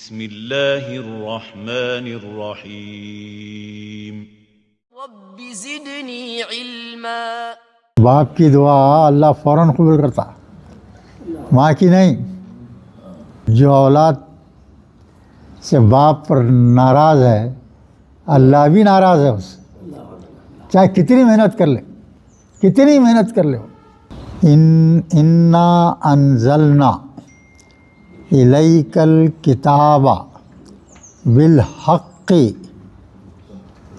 بسم اللہ الرحمن الرحیم رب زدنی علما۔ باپ کی دعا اللہ فوراً قبول کرتا، ماں کی نہیں۔ جو اولاد سے باپ پر ناراض ہے اللہ بھی ناراض ہے اس سے، چاہے کتنی محنت کر لے، کتنی محنت کر لے۔ انا انزلنا الیک الکتاب بالحق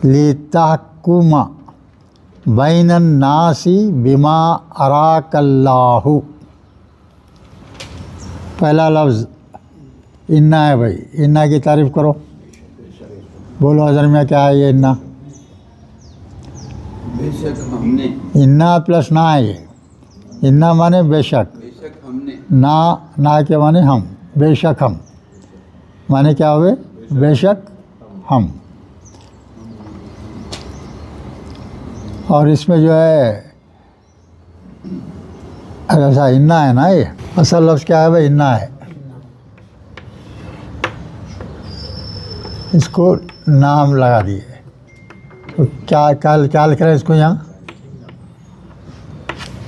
لتحکم بین الناس بما اراک اللہ۔ پہلا لفظ انا ہے بھائی، انا کی تعریف کرو، بولو حضر میں کیا ہے یہ انا؟ بے شک ہم نے، انا پلس نا ہے یہ، انا مانے بے شک، بے شک ہم نے، نا کے مانے ہم، بے شک ہم مانے کیا ہوئے؟ بے شک ہم۔ اور اس میں جو ہے ایسا انا ہے نا، یہ اصل لفظ کیا ہے بھائی؟ انا ہے، اس کو نام لگا دیے تو کیا لکھ رہے ہیں اس کو یہاں؟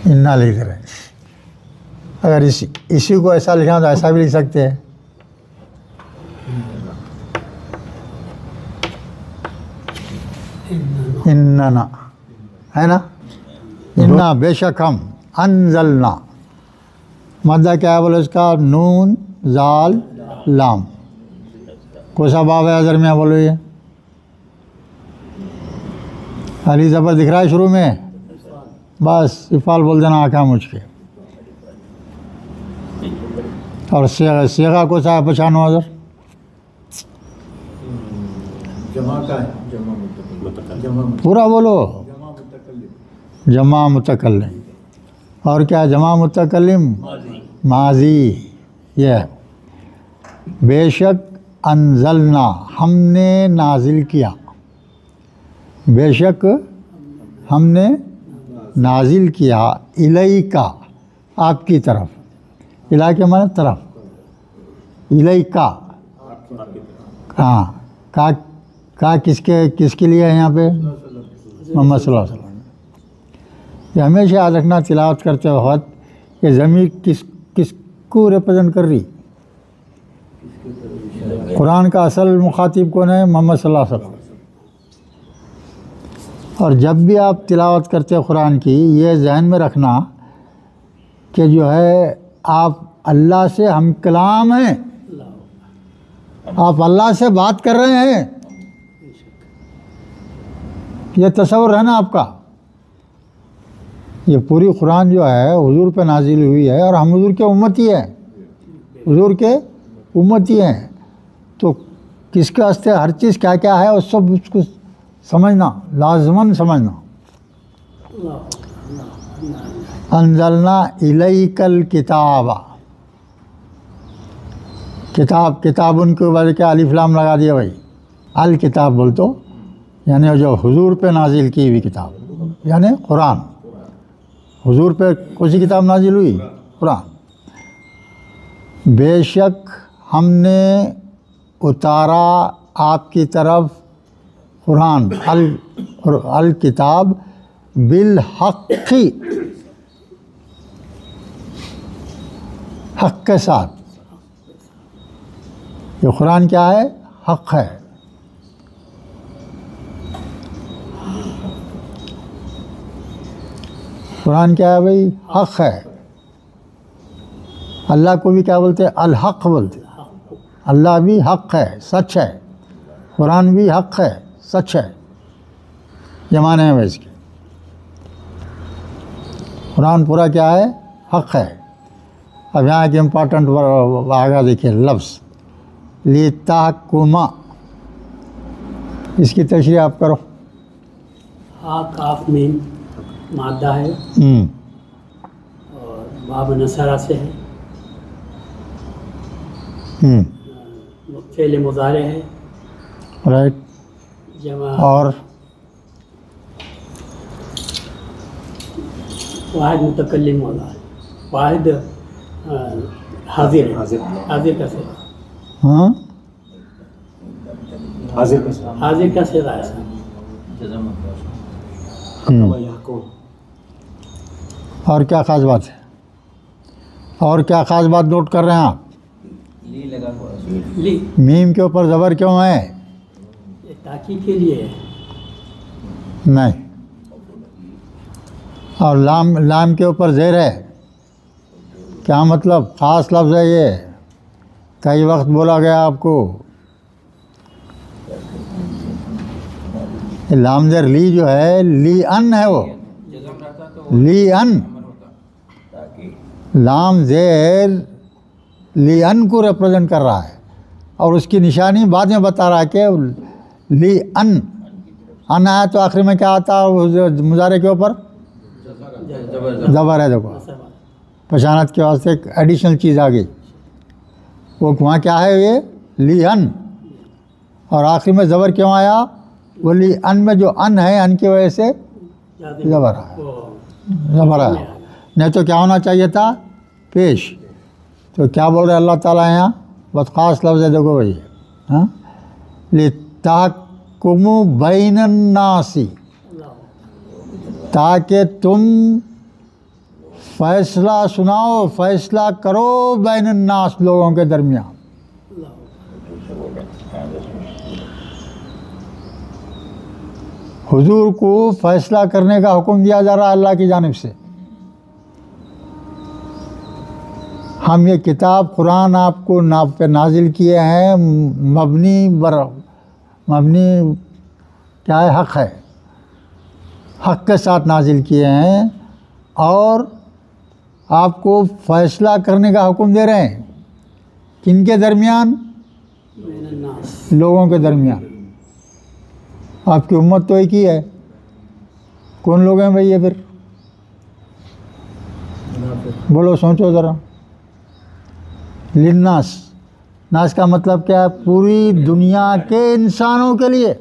انا لکھ رہے ہیں۔ اگر اسی کو ایسا لکھنا تو ایسا بھی لکھ سکتے ہیں، اننا ہے نا، انا بے شک ہم، انزلنا مدہ کیا ہے بولو اس کا؟ نون زال لام، کون سا باب ہے حضر میں بولو؟ یہ علی زبر دکھ رہا ہے شروع میں، بس افعال بول دینا آقا مجھ کے۔ اور سیغہ کو سا پہچانو حضر؟ جمع کا ہے، پورا بولو، جمع متکلم۔ اور کیا جمع متکلم؟ ماضی۔ یہ ہے بے شک انزلنا ہم نے نازل کیا، بے شک ہم نے نازل کیا، الیکا آپ کی طرف، الہ کے معنی طرف، الیکا ہاں، کا کس کے لیے ہے یہاں پہ؟ محمد صلی اللہ علیہ وسلم۔ یہ ہمیشہ یاد رکھنا تلاوت کرتے وقت کہ ضمیر کس کو ریپرزینٹ کر رہی؟ قرآن کا اصل مخاطب کون ہے؟ محمد صلی اللہ علیہ وسلم۔ اور جب بھی آپ تلاوت کرتے قرآن کی یہ ذہن میں رکھنا کہ جو ہے آپ اللہ سے ہم کلام ہیں، آپ اللہ سے بات کر رہے ہیں، یہ تصور ہے نا آپ کا۔ یہ پوری قرآن جو ہے حضور پہ نازل ہوئی ہے اور ہم حضور کے امتی ہیں، حضور کے امتی ہیں، تو کس کے واسطے ہر چیز کیا کیا ہے اس سب اس کو سمجھنا، لازماً سمجھنا۔ انزلنا الیک الکتاب، کتاب ان کے اوپر کیا الف لام لگا دیا بھائی؟ الکتاب بول تو یعنی جو حضور پہ نازل کی ہوئی کتاب، یعنی قرآن۔ حضور پہ کون سی کتاب نازل ہوئی؟ قرآن۔ بے شک ہم نے اتارا آپ کی طرف قرآن، الکتاب بالحق، حق کے ساتھ۔ یہ قرآن کیا ہے؟ حق ہے۔ قرآن کیا ہے بھائی؟ حق ہے۔ اللہ کو بھی کیا بولتے ہیں؟ الحق بولتے، اللہ بھی حق ہے، سچ ہے، قرآن بھی حق ہے، سچ ہے، یہ معنی ہے اس کے۔ قرآن پورا کیا ہے؟ حق ہے۔ اب یہاں کے امپورٹنٹ آگے دیکھیے لفظ لتحکم، اس کی تشریح آپ کرو۔ ہا کاف میم مادہ ہے اور باب نصرہ سے ہے، فعل مضارع ہے، رائٹ، جمع اور واحد متکلم والا ہے، واحد حاضر ہے، حاضر کا سے ہاں حاضر کا صیغہ ہے صاحب. اور کیا خاص بات ہے؟ اور کیا خاص بات نوٹ کر رہے ہیں آپ؟ لی میم کے اوپر زبر کیوں ہے؟ یہ تاکید کے لیے ہے. نہیں. اور لام کے اوپر زیر ہے. کیا مطلب؟ خاص لفظ ہے یہ، کئی وقت بولا گیا آپ کو. لام زیر لی جو ہے، لی ان ہے، وہ لی ان. لام زیر لی ان کو ریپرزینٹ کر رہا ہے، اور اس کی نشانی بعد میں بتا رہا ہے کہ لی ان آیا تو آخر میں کیا آتا ہے؟ مضارع کے اوپر زبر ہے. دیکھو پشانت کے واسطے ایک ایڈیشنل چیز آ گئی. وہ وہاں کیا ہے؟ یہ لی ان. اور آخر میں زبر کیوں آیا؟ وہ لی ان میں جو ان ہے، ان کی وجہ سے زبر آیا. زبر آیا، نہیں تو کیا ہونا چاہیے تھا؟ پیش. تو کیا بول رہے اللہ تعالیٰ یہاں؟ بہت خاص لفظ ہے، دیکھو بھائی. ہاں، لِتَحْكُمُوا بَيْنَ النَّاسِ، تاکہ تم فیصلہ سناؤ، فیصلہ کرو بین الناس، لوگوں کے درمیان. حضور کو فیصلہ کرنے کا حکم دیا جا رہا ہے اللہ کی جانب سے. ہم یہ کتاب قرآن آپ کو پہ نازل کیے ہیں، مبنی کیا ہے؟ حق ہے. حق کے ساتھ نازل کیے ہیں، اور آپ کو فیصلہ کرنے کا حکم دے رہے ہیں. کن کے درمیان؟ بین الناس. لوگوں کے درمیان. آپ کی امت تو ایک ہی ہے. کون لوگ ہیں بھائی یہ پھر؟ بولو، سوچو ذرا. للناس، ناس کا مطلب کیا ہے؟ پوری دنیا کے انسانوں کے لیے.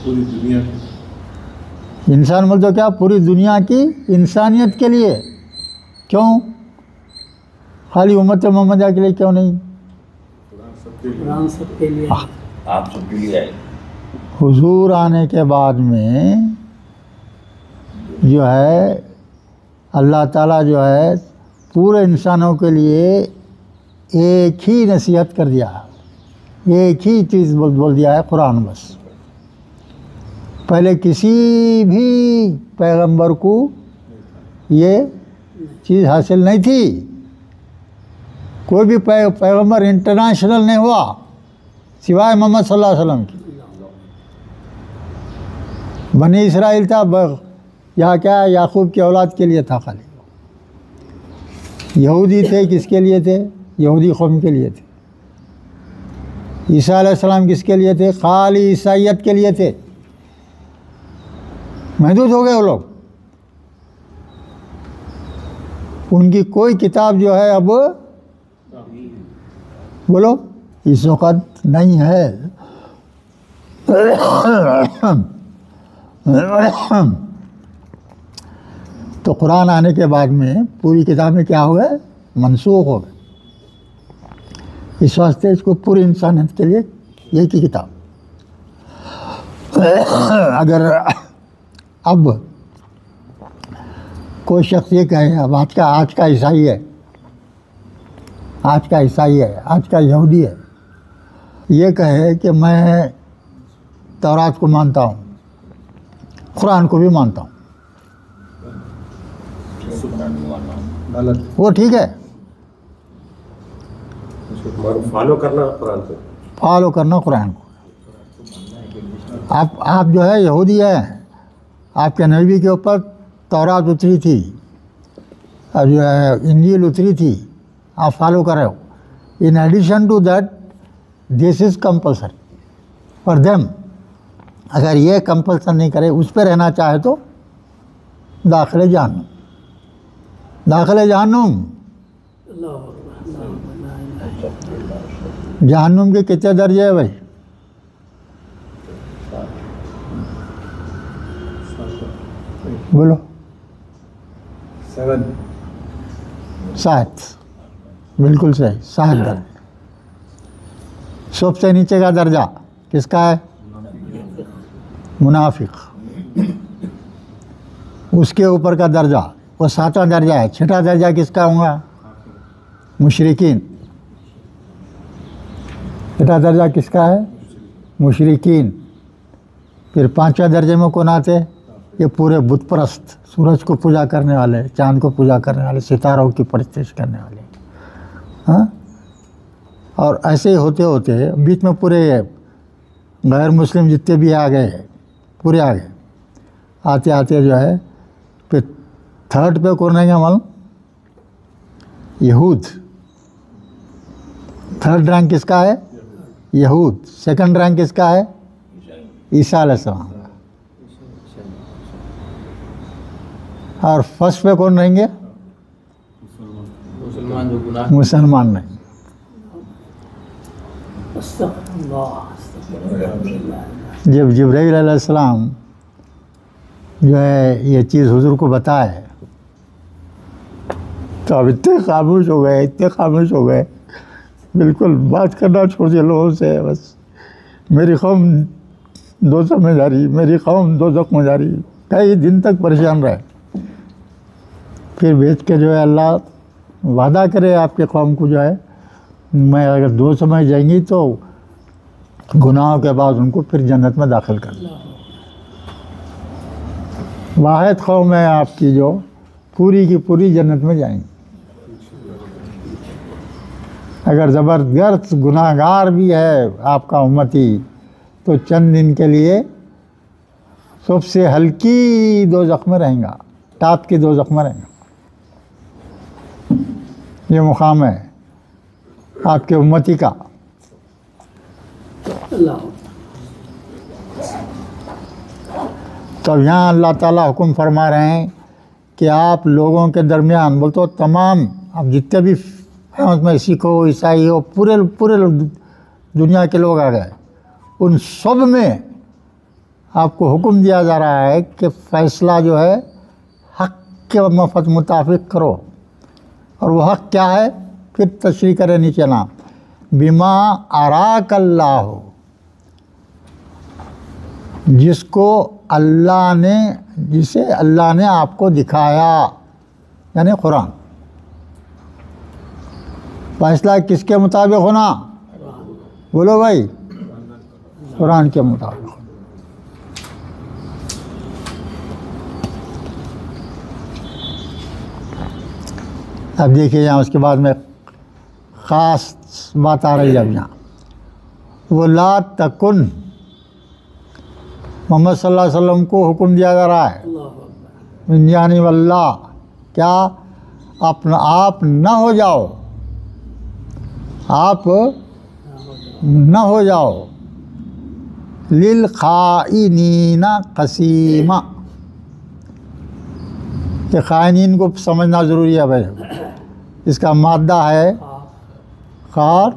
پوری دنیا انسان مطلب کیا؟ پوری دنیا کی انسانیت کے لیے. کیوں خالی امت محمدیہ کے لیے کیوں نہیں؟ قرآن سب کے لیے. آپ سب کے لیے آئے. حضور آنے کے بعد میں جو ہے اللہ تعالیٰ جو ہے پورے انسانوں کے لیے ایک ہی نصیحت کر دیا ہے، ایک ہی چیز بول دیا ہے، قرآن بس. پہلے کسی بھی پیغمبر کو یہ چیز حاصل نہیں تھی. کوئی بھی پیغمبر انٹرنیشنل نہیں ہوا سوائے محمد صلی اللہ علیہ وسلم کی. بنی اسرائیل تھا، یا کیا یعقوب کی اولاد کے لیے تھا خالی. یہودی تھے، کس کے لیے تھے؟ یہودی قوم کے لیے تھے. عیسیٰ علیہ السلام کس کے لیے تھے؟ خالی عیسائیت کے لیے تھے. محدود ہو گئے وہ لوگ. ان کی کوئی کتاب جو ہے اب بولو اس وقت نہیں ہے. تو قرآن آنے کے بعد میں پوری کتابیں کیا ہو گئے؟ منسوخ ہو گئے. اس واسطے اس کو پوری انسانیت کے لیے یہ کی کتاب. اگر اب کوئی شخص یہ کہے، اب آج کا عیسائی ہے، آج کا عیسائی ہے، آج کا یہودی ہے، یہ کہے کہ میں تورات کو مانتا ہوں، قرآن کو بھی مانتا ہوں، وہ ٹھیک ہے. فالو کرنا قرآن کو، فالو کرنا قرآن کو. آپ جو ہے یہودی ہے، آپ کے نبی کے اوپر تورات اتری تھی اور جو ہے انجیل اتری تھی، آپ فالو کر رہے ہو. In addition to that this is compulsory for them. اگر یہ کمپلسن نہیں کرے، اس پہ رہنا چاہے تو داخل جہنم. داخل جہنم. جہنم کے کتنے درجے ہیں بھائی؟ بولو. 7. بالکل صحیح، 7 درجے. سب سے نیچے کا درجہ کس کا ہے؟ منافق. اس کے اوپر کا درجہ وہ 7واں درجہ ہے. 6واں درجہ کس کا ہوگا؟ مشرکین. 6واں درجہ کس کا ہے؟ مشرکین. پھر 5واں درجے میں کون آتے؟ یہ پورے بت پرست، سورج کو پوجا کرنے والے، چاند کو پوجا کرنے والے، ستاروں کی پرستش کرنے والے. ہاں، اور ایسے ہی ہوتے ہوتے بیچ میں پورے غیر مسلم جتنے بھی آ گئے، پورے آ گئے. آتے آتے جو ہے پھر 3rd پہ کون رہیں گے معلوم؟ یہود. 3rd رینک کس کا ہے؟ یہود. 2nd رینک کس کا ہے؟ عیسیٰ علیہ السلام. اور 1st پہ کون رہیں گے؟ مسلمان نہیں. جب جبرائیل علیہ السلام جو ہے یہ چیز حضور کو بتائے تو اب اتنے خاموش ہو گئے بالکل بات کرنا چھوڑ دیا لوگوں سے. بس میری قوم دوزخ میں جا رہی. کئی دن تک پریشان رہے. پھر بھیج کے جو ہے اللہ وعدہ کرے آپ کے قوم کو جو ہے میں اگر 2 سمے جائیں گی تو گناہوں کے بعد ان کو پھر جنت میں داخل کر دیں. واحد قوم ہے آپ کی جو پوری کی پوری جنت میں جائیں گی. اگر زبردست گناہ گار بھی ہے آپ کا امتی تو چند دن کے لیے سب سے ہلکی دوزخ میں رہیں گا، ٹاپ کی دوزخ میں رہیں گا. یہ مقام ہے آپ کے امتی کا. تو یہاں اللہ تعالیٰ حکم فرما رہے ہیں کہ آپ لوگوں کے درمیان بولتے ہو تمام اب جتنے بھی اس میں سکھ ہو عیسائی ہو پورے دنیا کے لوگ آ گئے، ان سب میں آپ کو حکم دیا جا رہا ہے کہ فیصلہ جو ہے حق کے مطابق کرو. اور وہ حق کیا ہے؟ پھر تشریح کرے نیچے نا بما اراک اللہ، جسے اللہ نے آپ کو دکھایا، یعنی قرآن. فیصلہ کس کے مطابق ہونا؟ بولو بھائی، قرآن کے مطابق. اب دیکھیے یہاں اس کے بعد میں خاص بات آ رہی ہے. اب یہاں وہ لا تکن، محمد صلی اللہ علیہ وسلم کو حکم دیا جا رہا ہے من جانب اللہ، کیا آپ نہ ہو جاؤ، آپ نہ ہو جاؤ للخائنین قسیما. کہ خائنین کو سمجھنا ضروری ہے بھائی. اس کا مادہ ہے خار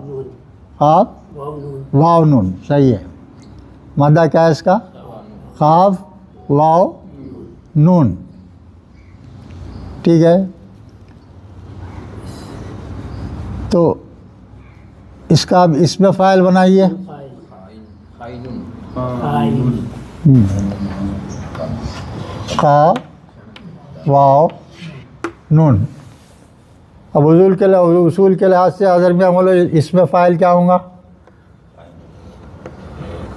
خاف واو نون. صحیح ہے. مادہ کیا ہے اس کا؟ خاف واو نون. ٹھیک ہے. تو اس کا اب اس میں فاعل بنائیے. خا واو نون. اب اصول کے لحاظ سے اگر میں بولو اس میں فاعل کیا ہوں گا؟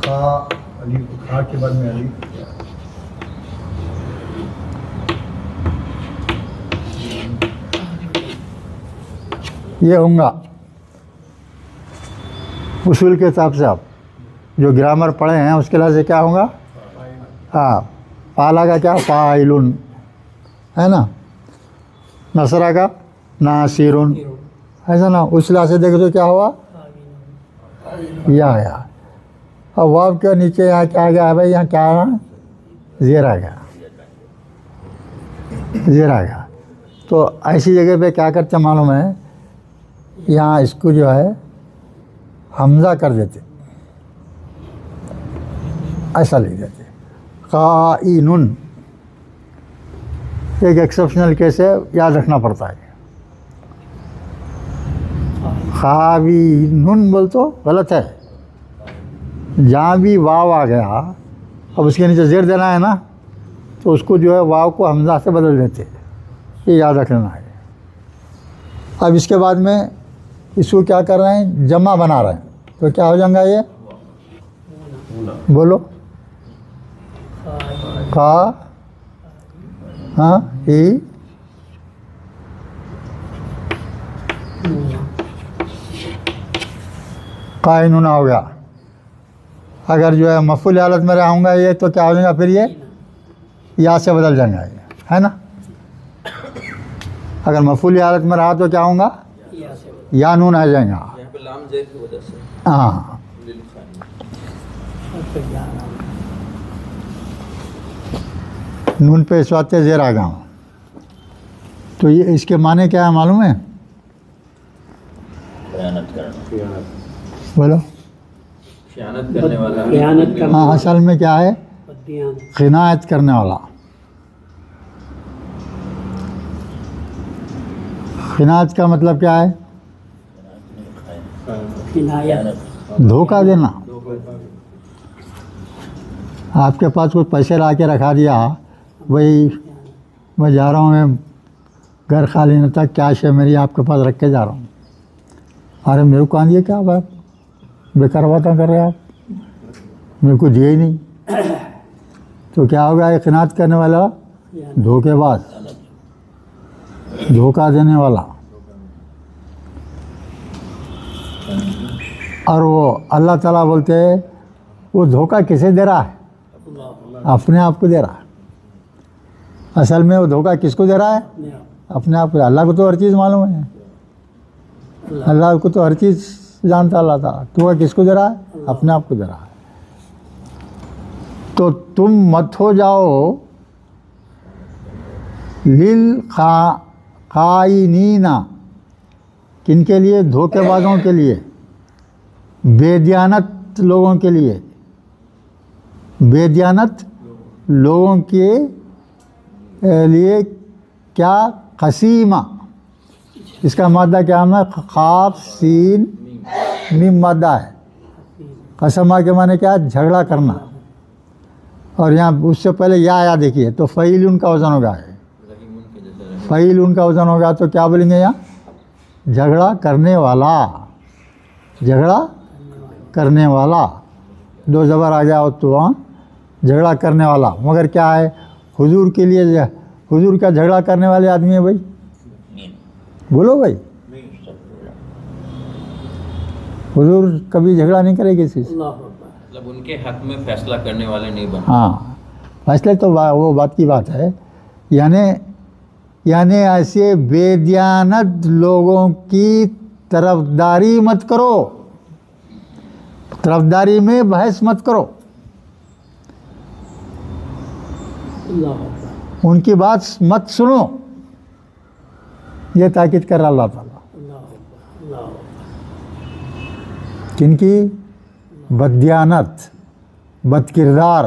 خا کے بعد میں علی. یہ ہوں گا اصول کے حساب سے. آپ جو گرامر پڑھے ہیں اس کے لحاظ سے کیا ہوں گا؟ ہاں، فاعلہ کا کیا؟ فاعلن ہے نا. نصرہ کا ناصرن، ایسا نا. اس لحاظ سے دیکھو تو کیا ہوا؟ یا آیا. اب واو کے نیچے یہاں کیا آ گیا ہے بھائی؟ یہاں کیا آ گیا؟ زیر آ گیا. زیر آ گیا. تو ایسی جگہ پہ کیا کرتے معلوم ہے؟ یہاں اس کو جو ہے حمزہ کر دیتے، ایسا لکھ دیتے قائنن. ایک ایکسیپشنل کیس ہے، یاد رکھنا پڑتا ہے. خاوی نون بول تو غلط ہے، جہاں بھی واو آ گیا اب اس کے نیچے زیر دینا ہے نا تو اس کو جو ہے واو کو حمزہ سے بدل دیتے، یہ یاد رکھنا ہے۔ اب اس کے بعد میں اس کو کیا کر رہے ہیں، جمع بنا رہے ہیں، تو کیا ہو جائے گا یہ، بولو، کا ہاں ای قائنون ہو گیا۔ اگر جو ہے مفعول حالت میں رہوں گا یہ تو کیا ہو جائے گا پھر یہ یا سے بدل جائے گا، یہ ہے نا۔ اگر مفعول حالت میں رہا تو کیا ہوں گا، یا نون آ جائیں گا، یہاں پہ لام زیر کی وجہ سے ہاں۔ نون پہ اس وقت زیر آ گیا ہوں، تو یہ اس کے معنی کیا ہے معلوم ہے، خیانت کرنا، بولو۔ خیانت کرنے والا، خیانت کرنا، ہاں اصل میں کیا ہے، بددیانت، قناعت کرنے والا۔ قناعت کا مطلب کیا ہے، کنایت، دھوکہ دینا۔ آپ کے پاس کوئی پیسے لا کے رکھا دیا، وہی میں جا رہا ہوں، میں گھر خالی نہ تھا، کیش ہے میری آپ کے پاس رکھ کے جا رہا ہوں، ارے میرے کو آندیے کیا بات، بیکار باتیں کر رہے آپ، میرے کو دیے ہی نہیں، تو کیا ہوگا، یہ قناعت کرنے والا دھوکے باز، دھوکہ دینے والا۔ اور وہ اللہ تعالیٰ بولتے ہیں وہ دھوکہ کسے دے رہا ہے، اپنے آپ کو دے رہا ہے۔ اصل میں وہ دھوکہ کس کو دے رہا ہے، اپنے آپ کو۔ اللہ کو تو ہر چیز معلوم ہے، اللہ کو تو ہر چیز جانتا اللہ تعالیٰ، تو وہ کس کو دے رہا ہے، اپنے آپ کو دے رہا ہے۔ تو تم مت ہو جاؤ خائنین، کن کے لیے، دھوکے بازوں کے لیے، بے دیانت لوگوں کے لیے، بے دیانت لوگوں کے لیے کیا، قسیمہ، اس کا مادہ کیا ہے، خاف سین میم مادہ ہے۔ قسمہ کے معنی کیا ہے، جھگڑا کرنا، اور یہاں اس سے پہلے یا دیکھیے تو فعیل ان کا وزن ہوگا، فعیل ان کا وزن ہوگا تو کیا بولیں گے یہاں، جھگڑا کرنے والا، جھگڑا کرنے والا، دو زبر آ گیا تو وہاں جھگڑا کرنے والا۔ مگر کیا ہے، حضور کے لیے، حضور کا جھگڑا کرنے والے آدمی ہے بھائی، بولو بھائی، حضور کبھی جھگڑا نہیں کرے کسی سے، مطلب ان کے حق میں فیصلہ کرنے والے نہیں بنے۔ ہاں فیصلے تو وہ بات کی بات ہے، یعنی ایسے بے دیانت لوگوں کی طرفداری مت کرو، طرفداری میں بحث مت کرو، ان کی بات مت سنو، یہ تاکید کر رہا اللہ تعالیٰ۔ کن کی، بددیانت، بد کردار،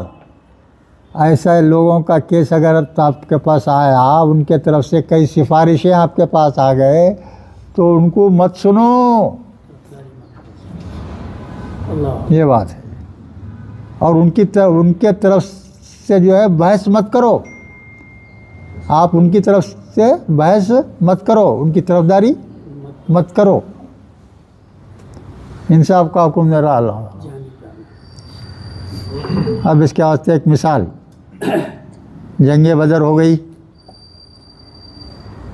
ایسے لوگوں کا کیس اگر آپ کے پاس آیا، ان کے طرف سے کئی سفارشیں آپ کے پاس آ گئے تو ان کو مت سنو، یہ بات ہے۔ اور ان کے طرف سے جو ہے بحث مت کرو، آپ ان کی طرف سے بحث مت کرو، ان کی طرفداری مت کرو، انصاف کا حکم دے رہا اللہ۔ اب اس کے واسطے ایک مثال، جنگ بدر ہو گئی،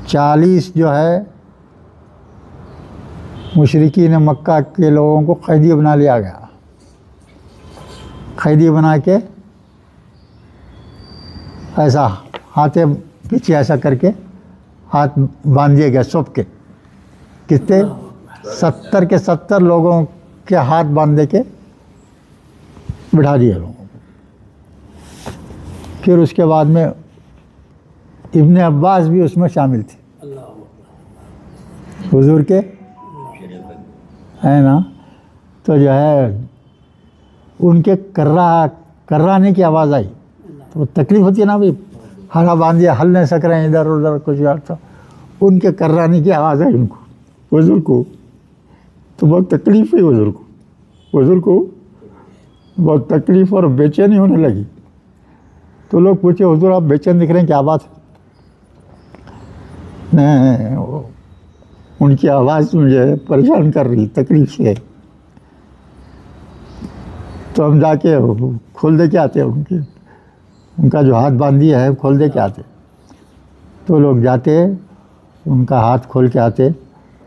40 جو ہے مشرکین مکہ کے لوگوں کو قیدی بنا لیا گیا، قیدی بنا کے ایسا ہاتھیں پیچھے ایسا کر کے ہاتھ باندھ دیے گئے سب کے، کتنے 70 کے 70 لوگوں کے ہاتھ باندھ دے کے بٹھا دیے لوگوں کو۔ پھر اس کے بعد میں ابن عباس بھی اس میں شامل تھے، حضور کے ہے نا، تو جو ہے ان کے کرانے کی آواز آئی تو تکلیف ہوتی ہے نا بھائی، ہرا باندھیے ہل نہیں سک رہے ہیں ادھر ادھر کچھ یار، تو ان کے کرانے کی آواز آئی ان کو، حضور کو، تو بہت تکلیف ہوئی حضور کو بہت تکلیف اور بے چینی ہونے لگی. تو لوگ پوچھے حضور آپ بے چین دکھ رہے ہیں, کیا بات ہے؟ نہیں, ان کی آواز مجھے پریشان کر رہی تکلیف سے. تو ہم جا کے کھول دے کے آتے ہیں, ان کا جو ہاتھ باندھی ہے کھول دے کے آتے. تو لوگ جاتے, ان کا ہاتھ کھول کے آتے,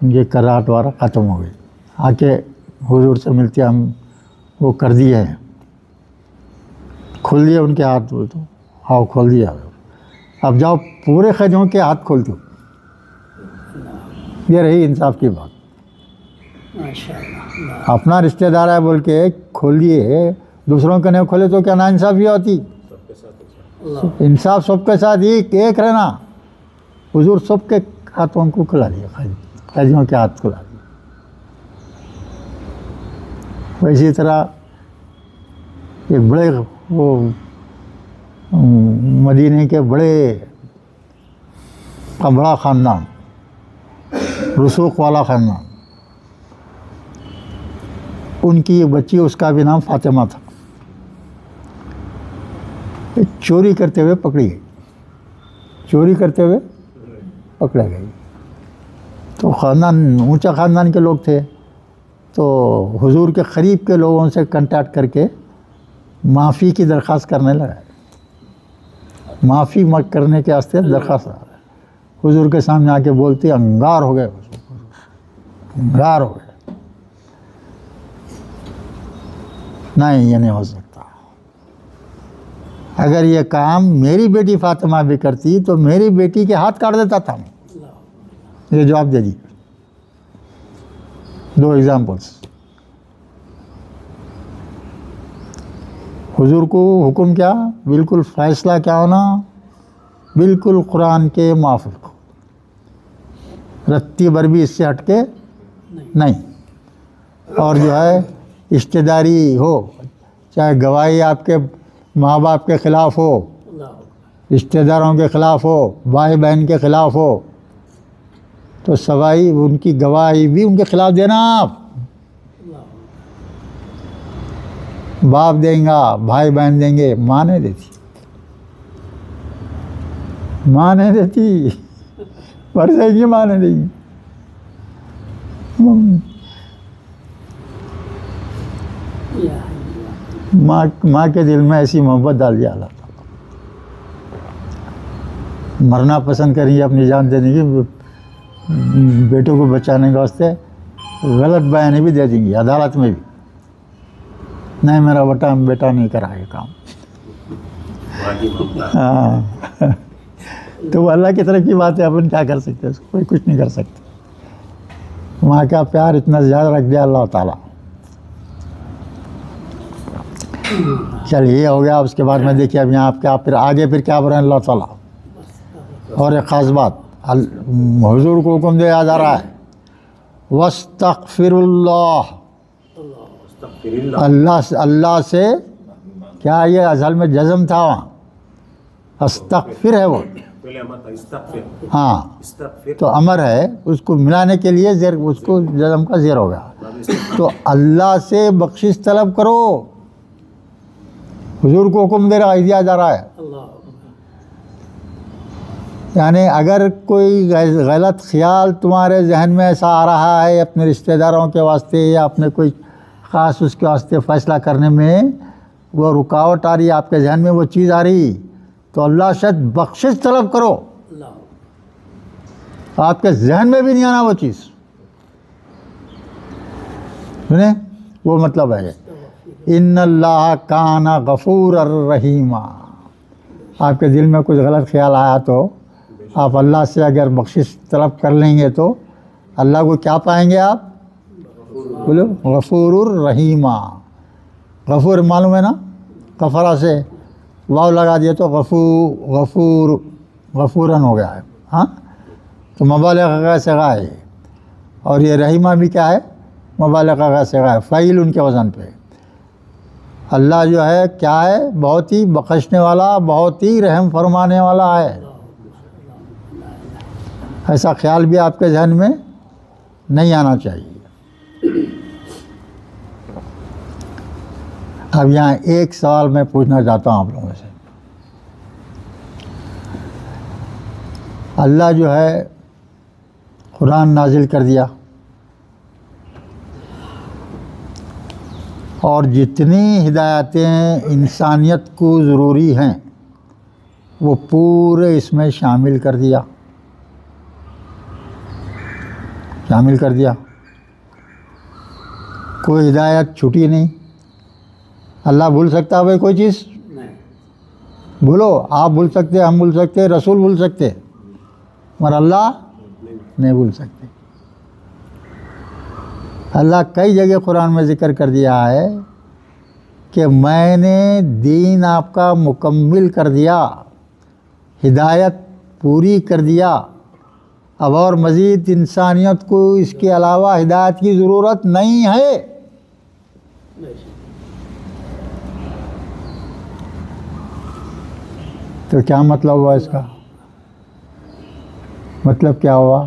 ان کے کراہٹ وغیرہ ختم ہو گئی. آ کے حضور سے ملتے, ہم وہ کر دیے ہیں, کھول دیے ان کے ہاتھ. تو ہاں کھول دیا, اب جاؤ پورے قیدیوں کے ہاتھ کھول دو. یہ رہی انصاف کی بات. ماشاء اللہ. اپنا رشتہ دار ہے بول کے کھول دیے, دوسروں کے نہیں کھولے تو کیا نا انصافی ہوتی؟ انصاف سب کے ساتھ ایک رہنا. حضور سب کے ہاتھوں کو کھلا دیا, قیدیوں کے ہاتھ کھلا دیا. اسی طرح ایک بڑے وہ مدینے کے بڑے کا بڑا خاندان, رسوخ والا خاندان, ان کی ایک بچی, اس کا بھی نام فاطمہ تھا. چوری کرتے ہوئے پکڑی گئی, چوری کرتے ہوئے پکڑے گئی. تو خاندان اونچا خاندان کے لوگ تھے, تو حضور کے قریب کے لوگوں سے کنٹیکٹ کر کے معافی کی درخواست کرنے لگا. معافی کرنے کے واسطے درخواست حضور کے سامنے آ کے بولتے, انگار ہو گئے, انگار ہو گئے. نہیں, یہ نہیں ہو سکتا. اگر یہ کام میری بیٹی فاطمہ بھی کرتی تو میری بیٹی کے ہاتھ کاٹ دیتا تھا. یہ جواب دے دی. دو ایگزامپلس. حضور کو حکم کیا؟ بالکل فیصلہ کیا ہونا, بالکل قرآن کے موافق, رتی بھر بھی اس سے ہٹ کے نہیں. اور جو ہے رشتہ داری ہو, چاہے گواہی آپ کے ماں باپ کے خلاف ہو, رشتہ داروں کے خلاف ہو, بھائی بہن کے خلاف ہو, تو سوائی ان کی گواہی بھی ان کے خلاف دینا. آپ باپ دیں گا, بھائی بہن دیں گے, ماں نہیں دیتی, ماں نہیں دیتی, مر جائے گی ماں نہیں دے گی. ماں کے دل میں ایسی محبت ڈال دیا اللہ تعالیٰ. مرنا پسند کریں گے, اپنی جان دے دیں گے, بیٹوں کو بچانے کے واسطے غلط بیانی بھی دے دیں گی عدالت میں بھی. نہیں, میرا بیٹا نہیں کرا یہ کام. ہاں, تو وہ اللہ کی طرف کی بات ہے, اپن کیا کر سکتے, اس کو کوئی کچھ نہیں کر سکتے. وہاں کا پیار اتنا زیادہ رکھ دیا اللہ تعالیٰ. چل یہ ہو گیا. اس کے بعد میں دیکھیے اب یہاں آپ کیا پھر آگے پھر کیا بولے اللہ تعالیٰ. اور ایک خاص بات حضور کو حکم دیا جا رہا ہے, وَاسْتَغْفِرُ اللَّهَ, اللہ سے کیا, یہ ازل میں جزم تھا وہاں, استغفر ہے وہ, ہاں تو امر ہے, اس کو ملانے کے لیے زیر, اس کو جزم کا زیر ہو گیا. تو اللہ سے بخشش طلب کرو. حضور کو حکم دیا جا رہا ہے. یعنی اگر کوئی غلط خیال تمہارے ذہن میں ایسا آ رہا ہے اپنے رشتہ داروں کے واسطے یا اپنے کوئی خاص اس کے واسطے فیصلہ کرنے میں وہ رکاوٹ آ رہی ہے, آپ کے ذہن میں وہ چیز آ رہی, تو اللہ سے بخشش طلب کرو. آپ کے ذہن میں بھی نہیں آنا وہ چیز, سنیں وہ مطلب ہے ان اللہ کان غفور الرحیم. آپ کے دل میں کچھ غلط خیال آیا تو آپ اللہ سے اگر بخشش طلب کر لیں گے تو اللہ کو کیا پائیں گے آپ؟ بولو غفور الرحیم. غفور معلوم ہے نا, کفرا سے واو لگا دیے تو غفورن ہو گیا ہے. ہاں, تو مبالغہ کا صیغہ ہے. اور یہ رحیمہ بھی کیا ہے؟ مبالغہ کا صیغہ ہے, فعیل ان کے وزن پہ. اللہ جو ہے کیا ہے؟ بہت ہی بخشنے والا, بہت ہی رحم فرمانے والا ہے. ایسا خیال بھی آپ کے ذہن میں نہیں آنا چاہیے. اب یہاں ایک سوال میں پوچھنا چاہتا ہوں آپ لوگوں سے. اللہ جو ہے قرآن نازل کر دیا اور جتنی ہدایتیں انسانیت کو ضروری ہیں وہ پورے اس میں شامل کر دیا. کوئی ہدایت چھوٹی نہیں. اللہ بھول سکتا ہے بھائی کوئی چیز؟ بھولو. آپ بھول سکتے، ہم بھول سکتے، رسول بھول سکتے، مگر اللہ نہیں بھول سکتے. اللہ کئی جگہ قرآن میں ذکر کر دیا ہے کہ میں نے دین آپ کا مکمل کر دیا، ہدایت پوری کر دیا، اب اور مزید انسانیت کو اس کے علاوہ ہدایت کی ضرورت نہیں ہے. تو کیا مطلب ہوا اس کا؟ مطلب کیا ہوا؟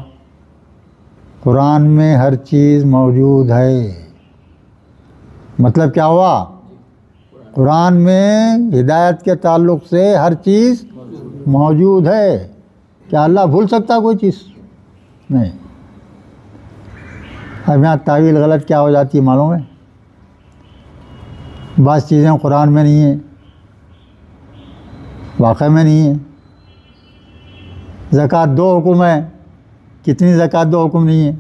قرآن میں ہر چیز موجود ہے. مطلب کیا ہوا؟ قرآن میں ہدایت کے تعلق سے ہر چیز موجود ہے. کیا اللہ بھول سکتا کوئی چیز؟ نہیں. اب یہاں تعویل غلط کیا ہو جاتی ہے معلوم ہے؟ بعض چیزیں قرآن میں نہیں ہیں، واقع میں نہیں ہیں. زکوٰۃ 2 حکم ہے، کتنی زکوٰۃ 2 حکم نہیں ہے.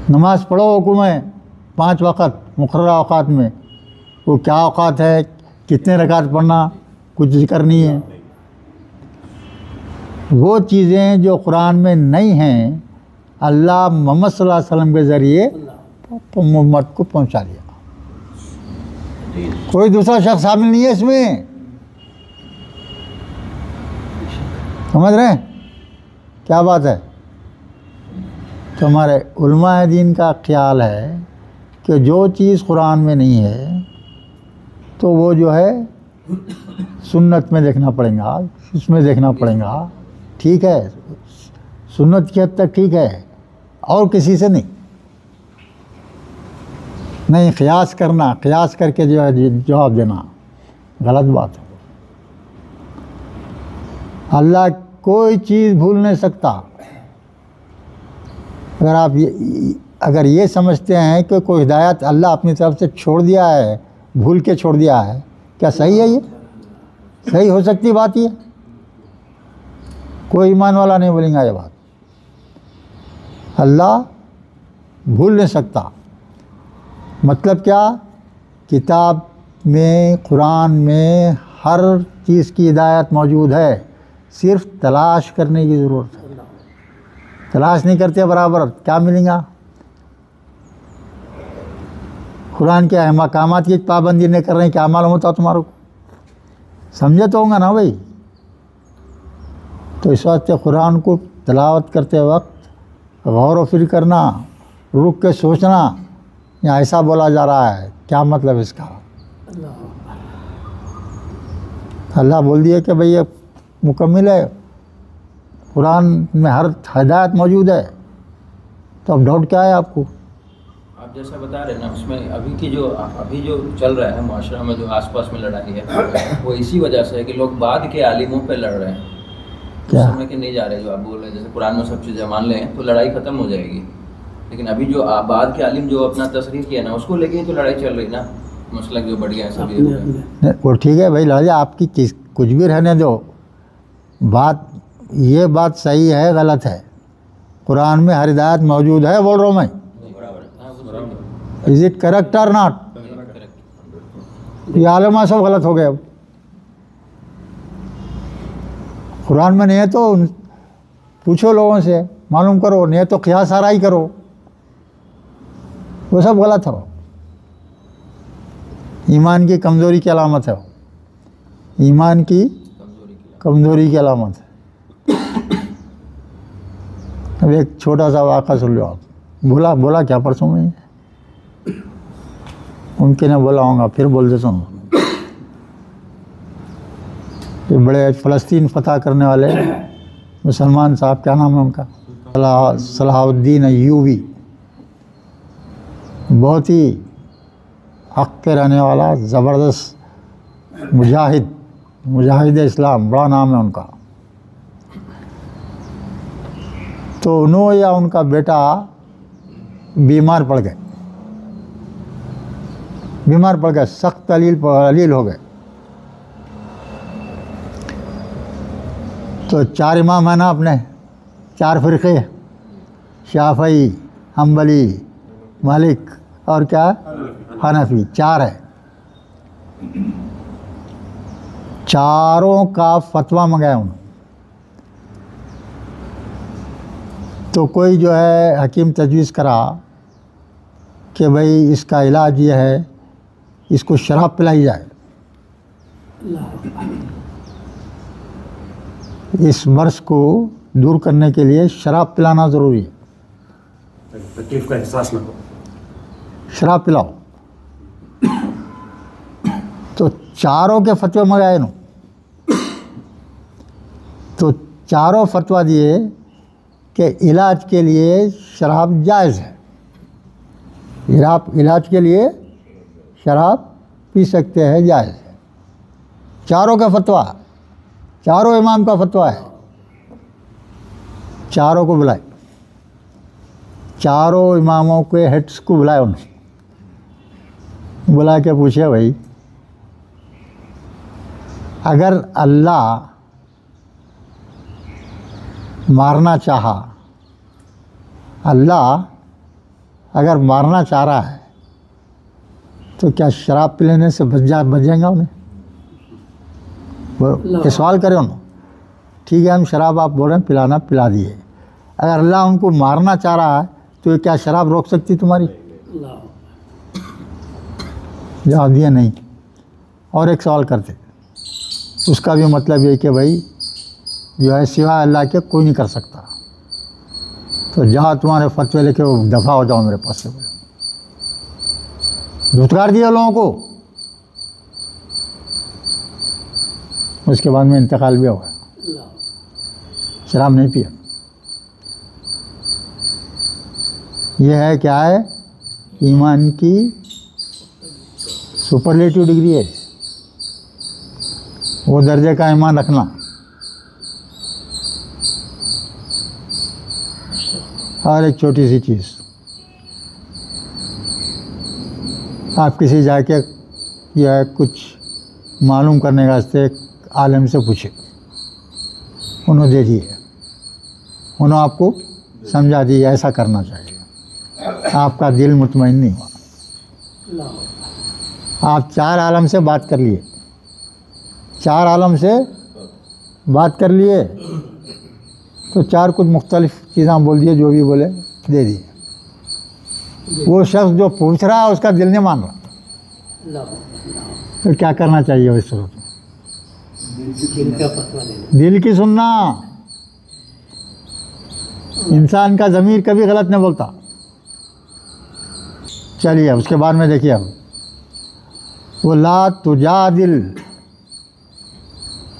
نماز پڑھو حکم ہے 5 وقت مقررہ اوقات میں، وہ کیا اوقات ہے، کتنے رکعت پڑھنا، کچھ ذکر نہیں ہے. وہ چیزیں جو قرآن میں نہیں ہیں اللہ محمد صلی اللہ علیہ وسلم کے ذریعے امت کو پہنچا دیا. کوئی دوسرا شخص شامل نہیں ہے اس میں. سمجھ رہے ہیں کیا بات ہے؟ تو ہمارے علماء دین کا خیال ہے کہ جو چیز قرآن میں نہیں ہے تو وہ جو ہے سنت میں دیکھنا پڑے گا، اس میں دیکھنا پڑے گا. ٹھیک ہے، سنت کی حد تک ٹھیک ہے، اور کسی سے نہیں. نہیں قیاس کرنا، قیاس کر کے جو ہے جواب دینا غلط بات ہے. اللہ کوئی چیز بھول نہیں سکتا. اگر آپ اگر یہ سمجھتے ہیں کہ کوئی ہدایت اللہ اپنی طرف سے چھوڑ دیا ہے، بھول کے چھوڑ دیا ہے، کیا صحیح ہے؟ یہ صحیح ہو سکتی بات؟ یہ کوئی ایمان والا نہیں بولیں گا یہ بات. اللہ بھول نہیں سکتا. مطلب کیا؟ کتاب میں، قرآن میں ہر چیز کی ہدایت موجود ہے، صرف تلاش کرنے کی ضرورت ہے. تلاش نہیں کرتے برابر کیا ملیں گا؟ قرآن کے مقامات کی پابندی نہیں کر رہے ہیں، کیا معلوم ہوتا تمہارے کو؟ سمجھے تو ہوں گا نا بھائی. تو اس واسطے قرآن کو تلاوت کرتے وقت غور و فکر کرنا، رک کے سوچنا، یا ایسا بولا جا رہا ہے کیا مطلب اس کا؟ اللہ بول دیا کہ بھئی یہ مکمل ہے، قرآن میں ہر ہدایت موجود ہے، تو اب ڈاؤٹ کیا ہے آپ کو؟ آپ جیسا بتا رہے ہیں نا، اس میں ابھی جو چل رہا ہے معاشرہ میں، جو آس پاس میں لڑائی ہے، وہ اسی وجہ سے ہے کہ لوگ بعد کے عالموں پہ لڑ رہے ہیں. سمجھ کے نہیں جا رہے. جو آپ بول رہے ہیں جیسے قرآن میں سب چیزیں مان لیں تو لڑائی ختم ہو جائے گی، لیکن ابھی جو بعد کے عالم جو اپنا تصریح کیا نا، اس کو لے کے تو لڑائی چل رہی نا. مسلک جو بڑھیا ہے سبھی وہ ٹھیک ہے بھائی لڑائی آپ کی کچھ بھی رہنے دو. بات یہ بات صحیح ہے غلط ہے؟ قرآن میں ہر ہدایت موجود ہے بول رہا ہوں میں. از اٹ کریکٹ اور ناٹ؟ یہ عالمہ سب غلط ہو گئے. اب قرآن میں نہیں ہے تو پوچھو لوگوں سے، معلوم کرو، نہیں ہے تو قیاس آرائی کرو. وہ سب غلط ہو. ایمان کی کمزوری کی علامت ہے، ایمان کی کمزوری کی علامت ہے. اب ایک چھوٹا سا واقعہ سن لو آپ. بولا کیا پرسوں میں ان کے نے بولا ہوں گا، پھر بول دیتا ہوں. یہ بڑے فلسطین فتح کرنے والے مسلمان صاحب، کیا نام ہے ان کا؟ صلاح الدین ایوبی. بہت ہی حق کے رہنے والا زبردست مجاہد اسلام بڑا نام ہے ان کا. تو انہوں یا ان کا بیٹا بیمار پڑ گئے, سخت علیل ہو گئے. تو 4 امام ہیں نا اپنے, 4 فرقے, شافعی, حنبلی, مالک اور کیا حنفی, 4 ہے. چاروں کا فتویٰ منگایا انہوں. تو کوئی جو ہے حکیم تجویز کرا کہ بھائی اس کا علاج یہ ہے, اس کو شراب پلائی جائے. اس مرض کو دور کرنے کے لیے شراب پلانا ضروری ہے. تکلیف کا احساس نہ ہو. شراب پلاؤ. تو چاروں کے فتوے منگائے نو. تو چاروں فتویٰ دیے کہ علاج کے لیے شراب جائز ہے. علاج کے لیے شراب پی سکتے ہیں, جائز ہے. چاروں کا فتویٰ, چاروں امام کا فتویٰ ہے. چاروں کو بلائے, چاروں اماموں کے ہیڈس کو بلائے. انہوں بلا کے پوچھے بھائی اگر اللہ مارنا چاہا, اللہ اگر مارنا چاہ رہا ہے تو کیا شراب پینے سے بچ جائیں گا انہیں؟ یہ سوال کرے انہوں. ٹھیک ہے ہم شراب آپ بول رہے ہیں پلانا, پلا دیے. اگر اللہ ان کو مارنا چاہ رہا ہے تو کیا شراب روک سکتی تمہاری؟ جواب دیا نہیں. اور ایک سوال کرتے, اس کا بھی مطلب یہ کہ بھائی جو ہے سوائے اللہ کے کوئی نہیں کر سکتا. تو جہاں تمہارے فتوے لے کے وہ دفع ہو جاؤ میرے پاس سے. دھتکار دیا لوگوں کو. اس کے بعد میں انتقال بھی ہوا, شراب نہیں پیا. یہ ہے کیا ہے, ایمان کی سپرلیٹو ڈگری ہے. وہ درجے کا ایمان رکھنا. اور ایک چھوٹی سی چیز, آپ کسی جا کے یا کچھ معلوم کرنے کا واسطے ایک عالم سے پوچھے, انہوں دے دیے, انہوں آپ کو سمجھا دیے ایسا کرنا چاہیے. آپ کا دل مطمئن نہیں ہوا. آپ 4 عالم سے بات کر لیے, 4 عالم سے بات کر لیے, تو 4 کچھ مختلف چیزیں بول دیے, جو بھی بولے دے دیے. وہ شخص جو پوچھ رہا ہے اس کا دل نہیں مان رہا, تو کیا کرنا چاہیے اس صورت میں؟ دل کی سننا. انسان کا ضمیر کبھی غلط نہیں بولتا. چلیے اس کے بعد میں دیکھیے, اب وہ لا تجادل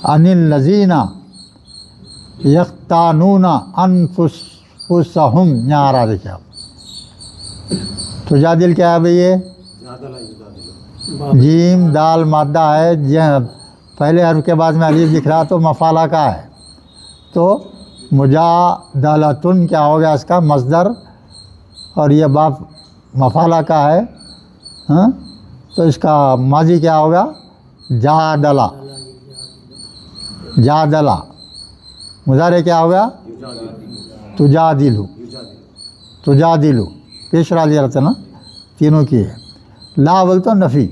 عن الذین یختانون انفسہم. یہاں آ رہا دیکھیے آپ, تجادل کیا ہے بھئی؟ یہ جیم دال مادہ ہے, پہلے حرف کے بعد میں الف دکھ رہا تو مفعلہ کا ہے. تو مجادلتن کیا ہو گیا اس کا مصدر, اور یہ باپ مفعلہ کا ہے. ہاں تو اس کا ماضی کیا ہوگا؟ جادلہ. جادلہ. مضارع کیا ہوگا؟ تجادلو. تجادلو پیش را لیا رہتا نا, تینوں کی ہے. لا بول تو نفی,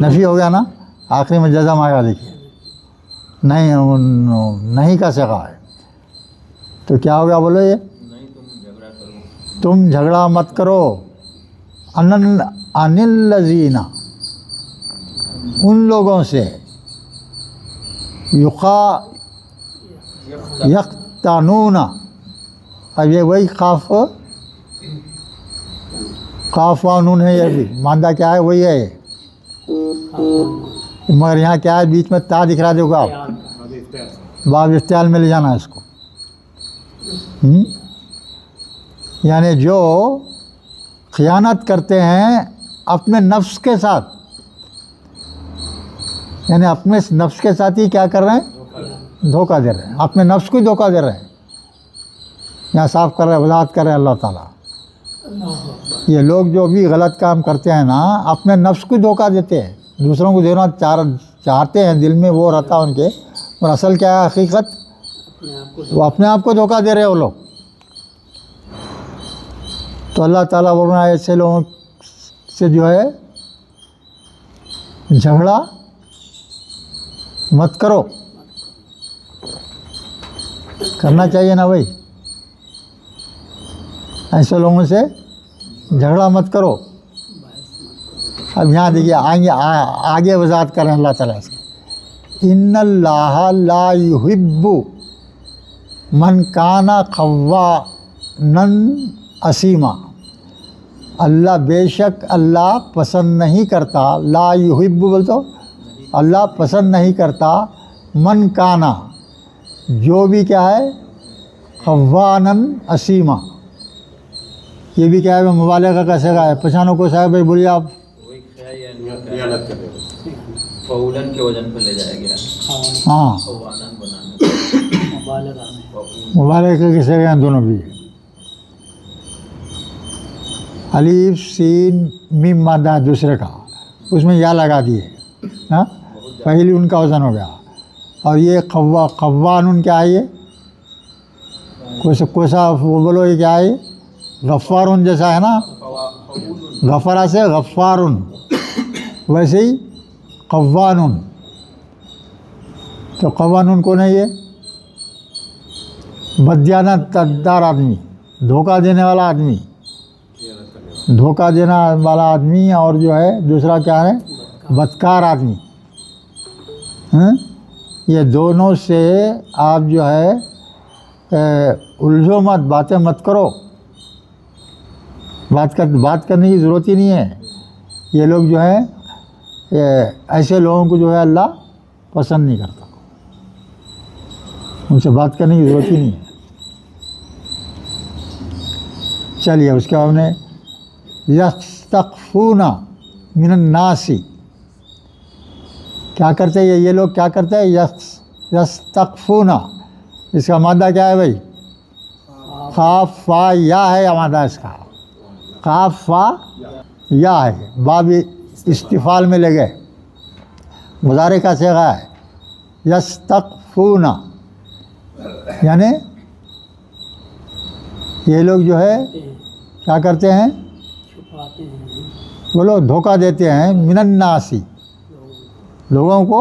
نفی ہو گیا نا. آخری میں جزم آئے گا دیکھیے, نہیں کا صیغہ ہے. تو کیا ہو گیا بولو؟ یہ تم جھگڑا مت کرو. عن الذین, ان لوگوں سے, یختانون. اب یہ وہی قاف و نون ہے, یہ بھی ماندہ کیا ہے وہی ہے, مگر یہاں کیا ہے بیچ میں تا دکھ رہا دے گا, آپ باب افتعال میں لے جانا ہے اس کو. یعنی جو خیانت کرتے ہیں اپنے نفس کے ساتھ، یعنی اپنے نفس کے ساتھ ہی کیا کر رہے ہیں؟ دھوکہ دے رہے ہیں، اپنے نفس کو ہی دھوکہ دے رہے ہیں. یہاں صاف کر رہے ہیں، وضاحت کر رہے ہیں اللہ تعالیٰ. یہ لوگ جو بھی غلط کام کرتے ہیں نا، اپنے نفس کو دھوکہ دیتے ہیں، دوسروں کو دینا چاہتے ہیں، دل میں وہ رہتا ہے ان کے، اور اصل کیا ہے حقیقت؟ وہ اپنے آپ کو دھوکہ دے رہے ہیں وہ لوگ. تو اللہ تعالیٰ بول رہا ہے ایسے لوگوں سے جو ہے جھگڑا مت کرو. کرنا چاہیے نا بھائی، ایسے لوگوں سے جھگڑا مت کرو. اب یہاں دیکھیے آگے وضاحت کریں اللہ تعالیٰ سے. ان اللہ لا یحب من کان خوانا اثیما. اللہ بے شک اللہ پسند نہیں کرتا، لا یحب بول تو اللہ پسند نہیں کرتا، من کانا جو بھی کیا ہے خوانا اثیما. یہ بھی کیا ہے مبالغہ کا صیغہ ہے. پہچانو کو صاحب بھائی بولیے آپ. وہی خیانت خیانت کرنے والا. فعولن کے وزن پہ لے جایا گیا، ہاں فوانن بنانے. مبالغہ میں مبالغہ کے صیغے ہیں دونوں بھی. الف سین میم مادہ دوسرے کا، اس میں یا لگا دیے، ہاں پہلی ان کا وزن ہو گیا. اور یہ قوان کیا ہے؟ یہ کوسا وہ بولو یہ کیا ہے؟ غفارن جیسا ہے نا، غفرا سے غفارن، ویسے ہی قوانن. تو قوانن کون ہے؟ یہ بدیانت دار آدمی، دھوکہ دینے والا آدمی، دھوکہ دینے والا آدمی. اور جو ہے دوسرا کیا ہے؟ بدکار آدمی. یہ دونوں سے آپ جو ہے الجھو مت، باتیں مت کرو. بات کرنے کی ضرورت ہی نہیں ہے. یہ لوگ جو ہے ایسے لوگوں کو جو ہے اللہ پسند نہیں کرتا، ان سے بات کرنے کی ضرورت ہی نہیں ہے. چلیے اس کے بعد نے یستخفون من الناس. کیا کرتے ہیں یہ لوگ؟ کیا کرتے ہیں؟ یستخفون. اس کا مادہ کیا ہے بھائی؟ خاف فا یا ہے یا مادہ اس کا؟ خاف فا یا ہے، باب استفعال میں لے گئے، مضارع کا صیغہ ہے. یستخفون یعنی یہ لوگ جو ہے کیا کرتے ہیں؟ چھپاتے ہیں، وہ لوگ دھوکہ دیتے ہیں. من الناس، لوگوں کو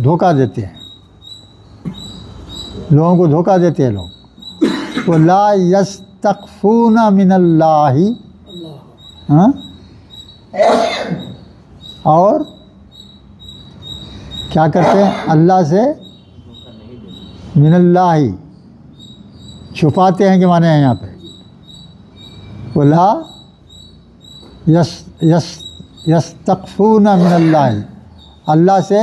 دھوکہ دیتے ہیں، لوگوں کو دھوکہ دیتے ہیں لوگ. ولا یستخفون من اللہ، ہاں اور کیا کرتے ہیں؟ اللہ سے من اللہ چھپاتے ہیں کہ مانے ہیں یہاں پہ. ولا یستخفون من اللہ، اللہ سے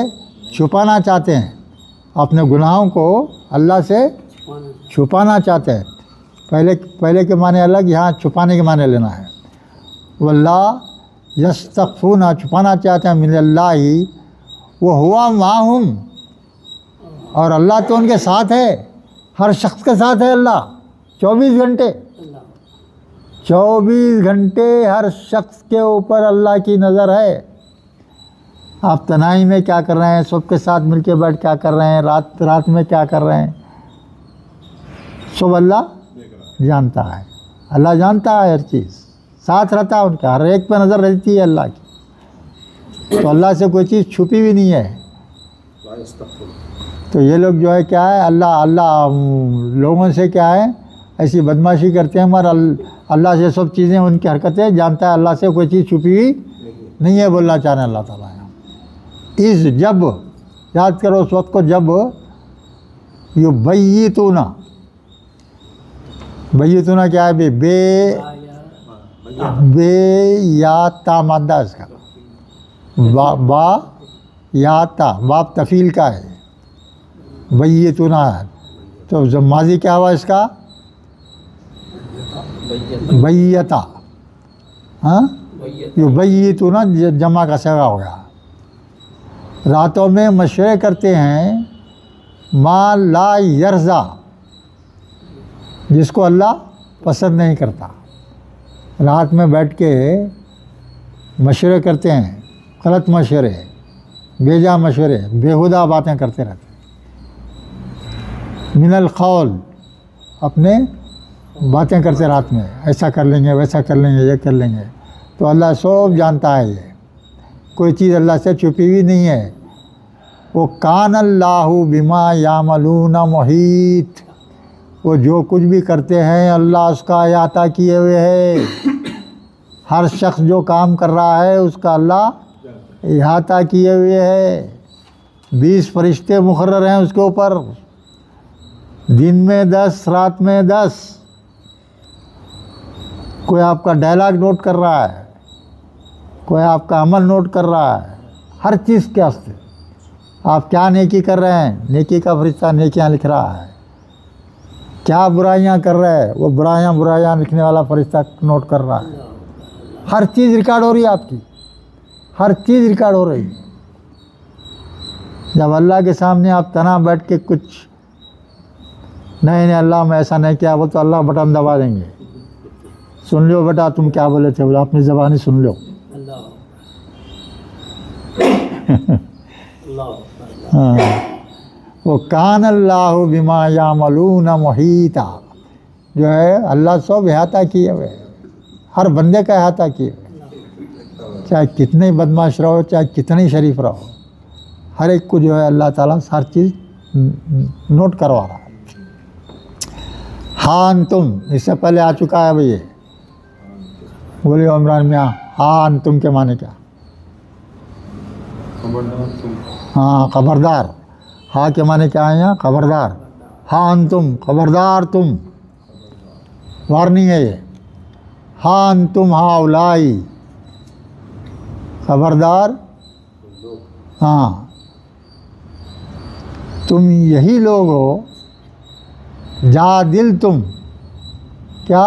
چھپانا چاہتے ہیں، اپنے گناہوں کو اللہ سے چھپانا چاہتے ہیں. پہلے کے معنی الگ، یہاں چھپانے کے معنی لینا ہے. واللہ یستخفون چھپانا چاہتے ہیں، من اللہ وہ ہوا معہم، اور اللہ تو ان کے ساتھ ہے، ہر شخص کے ساتھ ہے اللہ 24 گھنٹے. 24 گھنٹے ہر شخص کے اوپر اللہ کی نظر ہے. آپ تنہائی میں کیا کر رہے ہیں، سب کے ساتھ مل کے بیٹھ کیا کر رہے ہیں، رات میں کیا کر رہے ہیں، سب اللہ جانتا ہے. اللہ جانتا ہے ہر چیز، ساتھ رہتا ہے ان کا، ہر ایک پہ نظر رہتی ہے اللہ کی. تو اللہ سے کوئی چیز چھپی بھی نہیں ہے. تو یہ لوگ جو ہے کیا ہے، اللہ لوگوں سے کیا ہے ایسی بدماشی کرتے ہیں، مگر اللہ سے سب چیزیں ان کی حرکتیں جانتا ہے. اللہ سے کوئی چیز چھپی ہوئی نہیں ہے بولنا چاہ رہے ہیں اللہ تعالیٰ. جب یاد کرو اس وقت کو جب یبیتون، بیتون کیا ہے؟ بے یا تا مادہ اس کا، با یا تا، باب تفیل کا ہے. بیتون تو جب ماضی کیا ہوا اس کا؟ بیتا. ہاں یبیتون جمع کا صیغہ ہو گیا. راتوں میں مشورے کرتے ہیں ما لا یرضا، جس کو اللہ پسند نہیں کرتا. رات میں بیٹھ کے مشورے کرتے ہیں، غلط مشورے، بیجا مشورے، بیہودہ باتیں کرتے رہتے ہیں. من القول، اپنے باتیں کرتے رات میں، ایسا کر لیں گے، ویسا کر لیں گے، یہ کر لیں گے. تو اللہ سب جانتا ہے، یہ کوئی چیز اللہ سے چھپی ہوئی نہیں ہے. وہ کان اللہ بما یعملون محیط، وہ جو کچھ بھی کرتے ہیں اللہ اس کا احاطہ کیے ہوئے ہے. ہر شخص جو کام کر رہا ہے اس کا اللہ احاطہ کیے ہوئے ہے. 20 فرشتے مقرر ہیں اس کے اوپر، دن میں 10، رات میں 10. کوئی آپ کا ڈائلاگ نوٹ کر رہا ہے، کوئی آپ کا عمل نوٹ کر رہا ہے، ہر چیز کے واسطے. آپ کیا نیکی کر رہے ہیں، نیکی کا فرشتہ نیکیاں لکھ رہا ہے. کیا برائیاں کر رہے ہیں، وہ برائیاں لکھنے والا فرشتہ نوٹ کر رہا ہے. ہر چیز ریکارڈ ہو رہی ہے، آپ کی ہر چیز ریکارڈ ہو رہی ہے. جب اللہ کے سامنے آپ تنہا بیٹھ کے کچھ نہیں اللہ میں ایسا نہیں کیا، وہ تو اللہ بٹن دبا دیں گے. سن لو بیٹا تم کیا بولے تھے، بولا اپنی زبانی سن لو. ہاں، وہ کان اللہ بما یعملون محیطا، جو ہے اللہ سب احاطہ کیے ہوئے، ہر بندے کا احاطہ کیے ہوئے. چاہے کتنے بدماش رہو، چاہے کتنے شریف رہو، ہر ایک کو جو ہے اللہ تعالیٰ ہر چیز نوٹ کروا رہا ہے. ہاں انتم، اس سے پہلے آ چکا ہے بھئی یہ. بولے عمران میاں، ہاں انتم کے معنی کیا؟ ہاں خبردار. ہاں کے معنی کیا ہے یہاں؟ خبردار. ہاں انتم، خبردار تم، وارننگ ہے یہ. ہاں انتم ہاؤلائی، خبردار. ہاں تم یہی لوگ ہو، جادل تم، کیا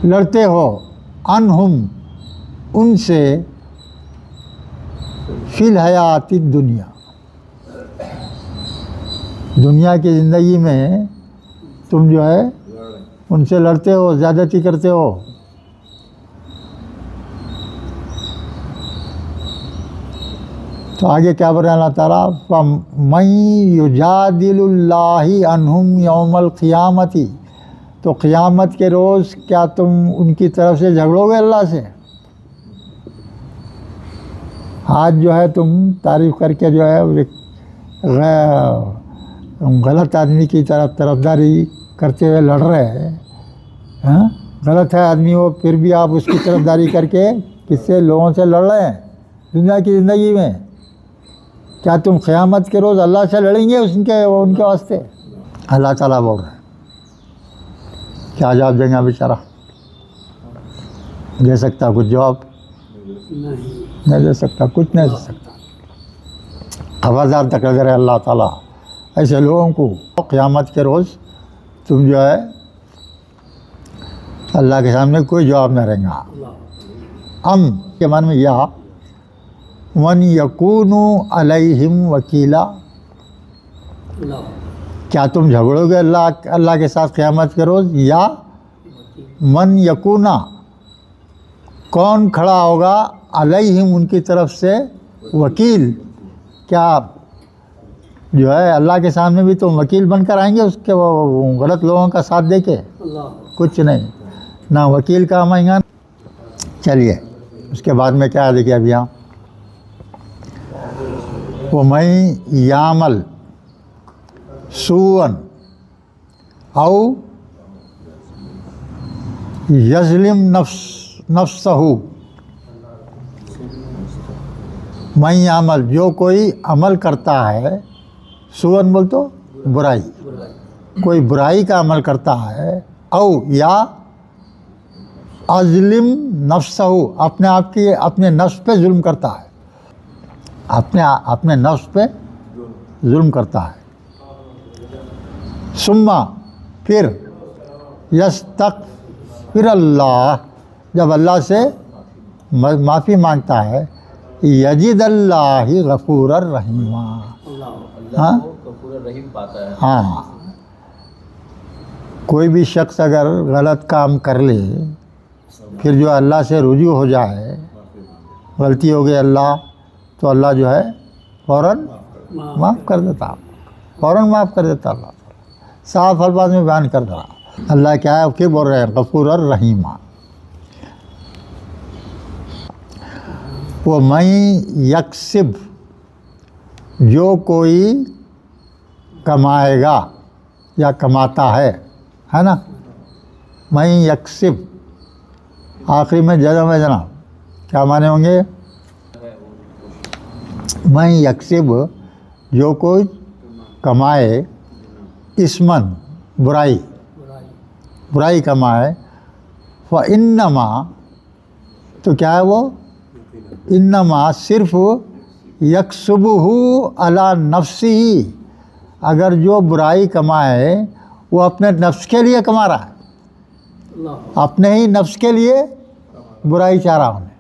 لڑتے ہو، انہم، ان سے، فی الحیات الدنیا، دنیا کی زندگی میں تم جو ہے ان سے لڑتے ہو، زیادتی کرتے ہو. تو آگے کیا بول رہے ہیں اللہ تعالیٰ؟ فَمَن يُجَادِلُ اللَّهِ عَنْهُمْ يَوْمَ الْقِيَامَةِ، تو قیامت کے روز کیا تم ان کی طرف سے جھگڑو گے اللہ سے؟ آج جو ہے تم تعریف کر کے جو ہے غلط آدمی کی طرفداری کرتے ہوئے لڑ رہے ہیں. ہاں غلط ہے آدمی وہ، پھر بھی آپ اس کی طرفداری کر کے کس سے لوگوں سے لڑ رہے ہیں دنیا کی زندگی میں. کیا تم قیامت کے روز اللہ سے لڑیں گے ان کے واسطے؟ اللہ تعالیٰ بول رہے ہیں. کیا جواب دیں گا بیچارہ؟ دے سکتا کچھ جواب؟ نہیں دے سکتا، کچھ نہیں دے سکتا. خبردار تقریر ہے اللہ تعالیٰ ایسے لوگوں کو. قیامت کے روز تم جو ہے اللہ کے سامنے کوئی جواب نہ رہیں گا. ام کے معنی میں یا من یکون علیہم وکیلا، کیا تم جھگڑو گے اللہ کے ساتھ قیامت کے روز؟ یا من یکونا، کون کھڑا ہوگا علیہم ان کی طرف سے وکیل، کیا جو ہے اللہ کے سامنے بھی تم وکیل بن کر آئیں گے اس کے غلط لوگوں کا ساتھ دے کے؟ کچھ نہیں، نہ وکیل کا آئیں گا. چلیے اس کے بعد میں کیا دیکھیے اب یہاں وَمَن یعمل سوءً او یظلم نفسہ، من یعمل، جو کوئی عمل کرتا ہے، سوءً بول تو برائی، کوئی برائی کا عمل کرتا ہے، او یا اظلم نفسہ، اپنے نفس پہ ظلم کرتا ہے، اپنے نفس پہ ظلم کرتا ہے. ثم، پھر، یستغفر اللہ، جب اللہ سے معافی مانگتا ہے یجد اللہ غفور الرحیم. اللہ ہاں کو غفور الرحیم پاتا ہے. ہاں، کوئی بھی شخص اگر غلط کام کر لے پھر جو اللہ سے رجوع ہو جائے، غلطی ہو گئی اللہ، تو اللہ جو ہے فوراً معاف کر دیتا، فوراً معاف کر دیتا. اللہ صاف الفاظ میں بیان کر رہا اللہ کیا ہے، پھر بول رہے ہیں غفور الرحیم. وہ میں یکسب، جو کوئی کمائے گا یا کماتا ہے نا، میں یکسب آخری میں جزم ہے جناب، کیا معنی ہوں گے؟ میں یکسب، جو کوئی کمائے، اسمن برائی کمائے، فإنما، تو کیا ہے وہ؟ انما صرف یکسبہ علی نفسہ، اگر جو برائی کمائے وہ اپنے نفس کے لیے کما رہا ہے، اپنے ہی نفس کے لیے برائی چاہ رہا انہیں،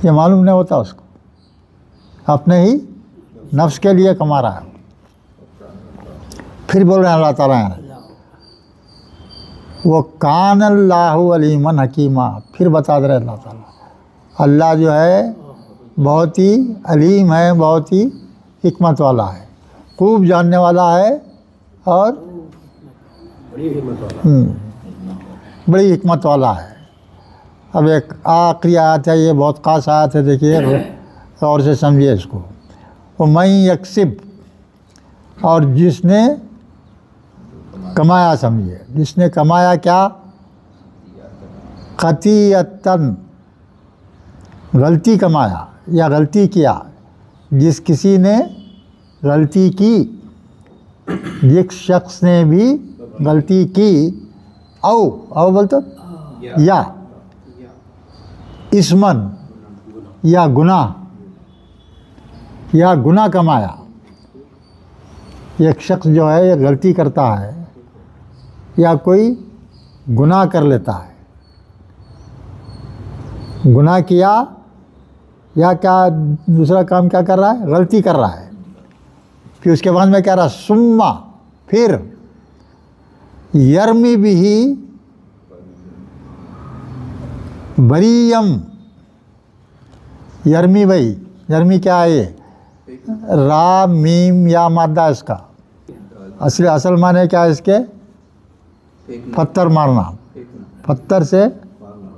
یہ معلوم نہیں ہوتا اس کو، اپنے ہی نفس کے لیے کما رہا ہے. پھر بول رہے ہیں اللہ تعالیٰ وہ کان اللہ علیمًا حکیمہ، پھر بتا دے رہے اللہ تعالیٰ اللہ جو ہے بہت ہی علیم ہے، بہت ہی حکمت والا ہے، خوب جاننے والا ہے، اور بڑی حکمت والا ہے. اب ایک آخری آیت ہے، یہ بہت خاص آیت ہے، دیکھیے غور سے سمجھیے اس کو. وہ میں یکسب، اور جس نے کمایا، سمجھیے جس نے کمایا کیا؟ خطیئتاً، غلطی کمایا یا غلطی کیا، جس کسی نے غلطی کی، جس شخص نے بھی غلطی کی، او بولتے یا اسمن، یا گناہ کمایا. ایک شخص جو ہے یہ غلطی کرتا ہے یا کوئی گناہ کر لیتا ہے، گناہ کیا یا کیا دوسرا کام کیا کر رہا ہے؟ غلطی کر رہا ہے. پھر اس کے بعد میں کہہ رہا سما، پھر یرمی بھی بریم، یرمی بھائی، یرمی کیا ہے؟ یہ را میم یا مادہ اس کا اصل معنی کیا ہے اس کے؟ پتھر مارنا، پتھر سے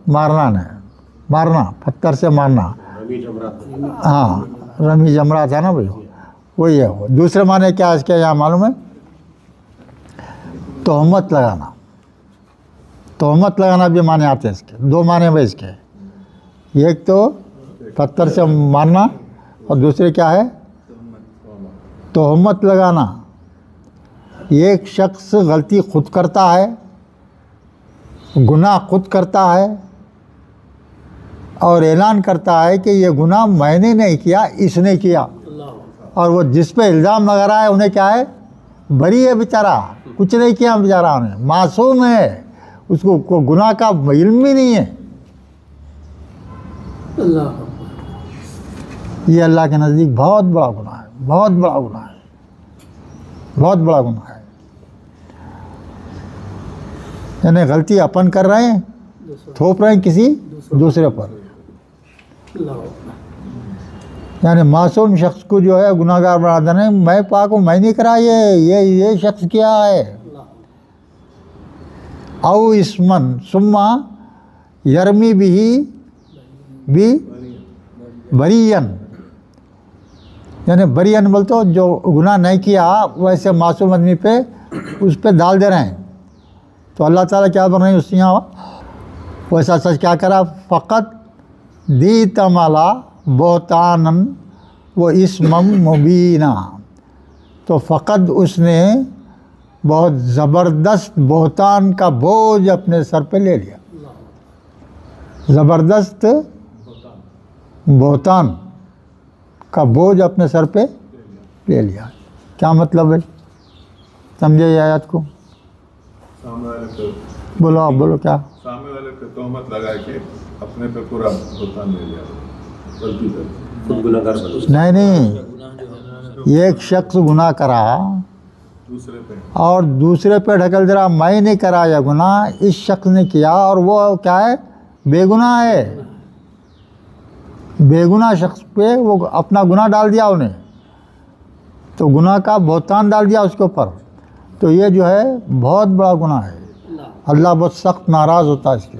مارنا، پتھر سے مارنا. ہاں رمی جمرات ہے نا بھائی، وہی ہے وہ. دوسرے معنی کیا اس کے یہاں معلوم ہے؟ تہمت لگانا. تہمت لگانا بھی معنی آتے ہیں اس کے، دو معنی بھائی اس کے. ایک تو پتھر سے مارنا، اور دوسرے کیا ہے؟ تہمت لگانا. ایک شخص غلطی خود کرتا ہے، گناہ خود کرتا ہے، اور اعلان کرتا ہے کہ یہ گناہ میں نے نہیں کیا، اس نے کیا. اور وہ جس پہ الزام لگا رہا ہے انہیں کیا ہے؟ بری ہے بیچارہ، کچھ نہیں کیا بیچارہ، انہیں معصوم ہے، اس کو گناہ کا علم بھی نہیں ہے. یہ اللہ کے نزدیک بہت بڑا گناہ ہے، بہت بڑا گناہ ہے، بہت بڑا گناہ ہے. یعنی غلطی اپن کر رہے ہیں، تھوپ رہے ہیں کسی دوسرے پر. یعنی معصوم شخص کو جو ہے گناہ گار بنا دینا، میں پاک ہوں، میں نہیں کرا، یہ شخص کیا ہے. او اسمن سما یرمی بھی برین، یعنی برین بولتے ہو جو گناہ نہیں کیا ویسے معصوم آدمی پہ اس پہ ڈال دے رہے ہیں. تو اللہ تعالیٰ کیا بن رہے ہیں اس یہاں ویسا سچ کیا کرا؟ فقط دی تمالا بہتانن و اسمم مبینہ، تو فقط اس نے بہت زبردست بہتان کا بوجھ اپنے سر پہ لے لیا. زبردست بہتان کا بوجھ اپنے سر پہ لے لیا. کیا مطلب ہے؟ سمجھے یہ آیات کو؟ بولو آپ بولو کیا سامنے والے پہ تہمت لگا کے اپنے پہ پورا بہتان لے لیا غلطی کر خود گناہگار بن نہیں نہیں ایک شخص گناہ کرا دوسرے پہ اور دوسرے پہ ڈھکل دے رہا میں نہیں کرا یہ گناہ اس شخص نے کیا اور وہ کیا ہے بے گناہ ہے بے گناہ شخص پہ وہ اپنا گناہ ڈال دیا انہیں تو گناہ کا بہتان ڈال دیا اس کے اوپر تو یہ جو ہے بہت بڑا گناہ ہے اللہ بہت سخت ناراض ہوتا ہے اس کے